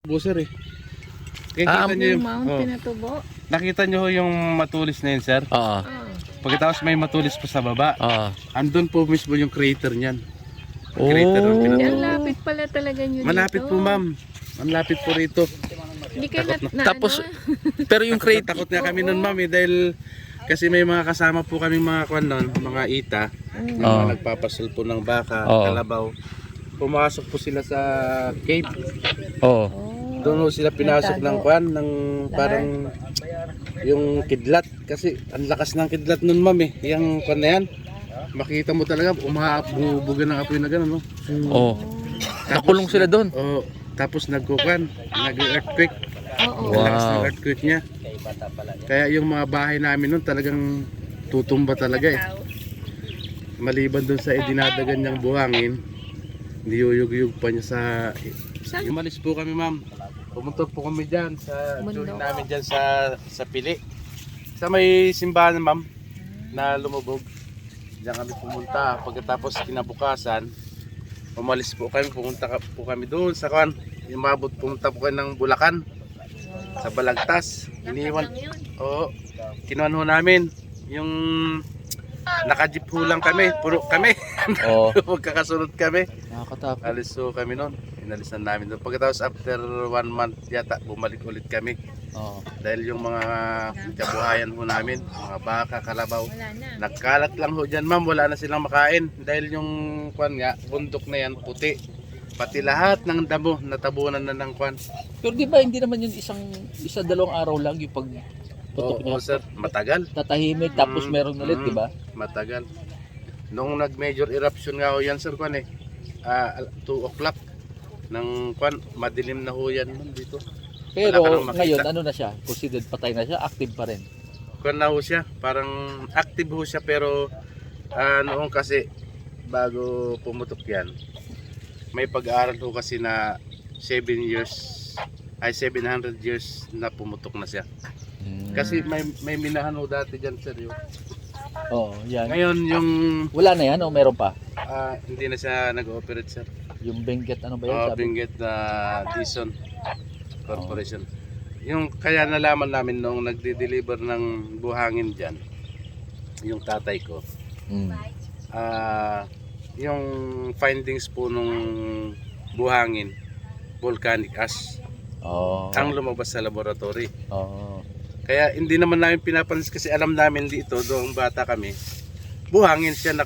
Buser eh. Kaya kita nyo yung Mount Pinatubo. nakita nyo yung matulis na yun, sir. Oo. Pagkatapos may matulis pa sa baba. Oo. Andun po mismo yung crater niyan. Oh. Crater ng Ang Pinatubo. lapit pala talaga nyo dito. Malapit po, ma'am. Ang lapit po rito. Hindi kayo Tapos, pero yung crate, Takot nga kami nun, ma'am, eh, dahil kasi may mga kasama po kami mga kwan nun, mga ita, yung Oo. mga nagpapasol po ng baka, Oo. kalabaw. Pumasok po sila sa cave. oh. Doon po sila pinasok ng kwan, ng parang yung kidlat. Kasi ang lakas ng kidlat nun, ma'am, eh. Yung kwan na yan, makita mo talaga, bumubuga ng apoy na gano'n, no? Oh. Nakulong sila doon. Oo. Tapos nagkukan, nag-earthquake. Oo. Ang lakas ng Wow. earthquake niya. Kaya yung mga bahay namin nun talagang tutumba talaga eh. Maliban dun sa dinadagan niyang buhangin, niyuyug-yug pa niya sa... Umalis po kami, ma'am. Pumunta po kami dyan sa journey namin dyan sa Pili. Sa may simbahan, ma'am, na lumubog. Diyan kami pumunta. Pagkatapos kinabukasan, umalis po kami, pumunta po kami doon sa kan. Umabot, pumunta po kami ng Bulacan. Sa Balagtas. Iniwan. Oo. Kinuha namin yung naka-jeep ho lang kami. Puro kami. Oh. Magkakasunod kami. Nakakatakot. Alis ho kami noon. Inalisan namin doon. Pagkatapos after 1 month yata, bumalik ulit kami. Oh. Dahil yung mga kabuhayan ho namin, mga baka, kalabaw, Wala na. nagkalat lang ho dyan, ma'am. Wala na silang makain. Dahil yung kwan nga, bundok na yan, puti. Pati lahat ng damo, natabunan na ng kwan. Pero di ba hindi naman yun dalawang araw lang yung pag putok Oo, niya? sir. Matagal. Tatahimik tapos meron ulit, di ba? Matagal. Nung nag-major eruption nga ho yan, sir, kwan eh. 2 o'clock ng kwan, madilim na ho yan ma'am, dito. Pero Wala ka nang makita. ngayon ano na siya? Considered patay na siya, active pa rin. Kwan na ho siya, parang active ho siya pero noong kasi bago pumutok yan, may pag-aaral ho kasi na 700 years na pumutok na siya. Kasi may minahan ho dati dyan, sir. Oo, yan. Ngayon yung Wala na yan o meron pa? hindi na siya nag-ooperate, sir. Yung Benguet ano ba yan? Sabi? Benguet na Dison Corporation. Yung kaya nalaman namin nung nagde-deliver ng buhangin dyan, yung tatay ko, yung findings po nung buhangin, volcanic ash, Oo. ang lumabas sa laboratory. Oo. Kaya hindi naman namin pinapansin kasi alam namin dito, doong bata kami, buhangin siya na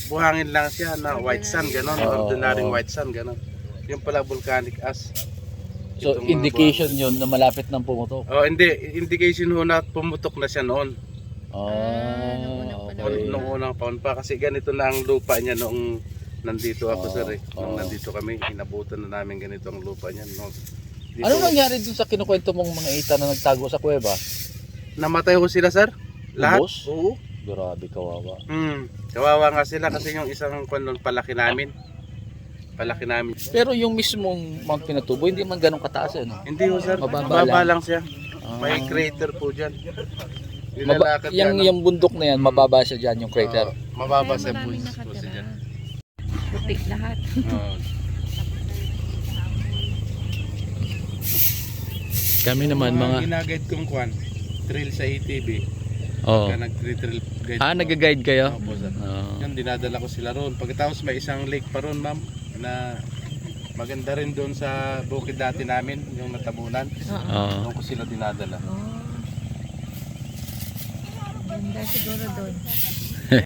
buhangin lang siya na white sun, gano'n, ordinary white sun, gano'n. Yung pala volcanic ash. So Itong mga indication yun na malapit ng pumutok. hindi, indication ho na pumutok na siya noon. Okay. Nung unang taon pa kasi ganito na ang lupa niya noong nandito ako, sir eh. Nung Oo. nandito kami, inabutan na namin ganito ang lupa niya. No? Dito, Ano nangyari dun sa kinukwento mong mga ita na nagtago sa kuweba? namatay ho sila, sir? Lahat? Ubos? Oo. Grabe, kawawa. Kawawa nga sila kasi yung isang kwan nun, palaki namin. Palaki namin. Pero yung mismong Mount Pinatubo, hindi man ganun kataas eh, no? Hindi ho, sir. Mababa Mababa lang. lang siya. May crater po dyan. Nilalakad Yung bundok na yan, mababa siya dyan, yung crater. mababa Kaya sa maraming po siya nakatira. dyan. Putik lahat. Kami naman mga... Ginaguide kong kwan, trail sa ATV. Oo. Kaya nag-trail guide. Nag-guide kayo? Opo, sir. Oo. Yan, dinadala ko sila roon. Pagkatapos may isang lake pa roon, ma'am, na maganda rin doon sa bukid dati namin, yung natabunan. Oo. Doon ko sila dinadala. Ganda siguro doon.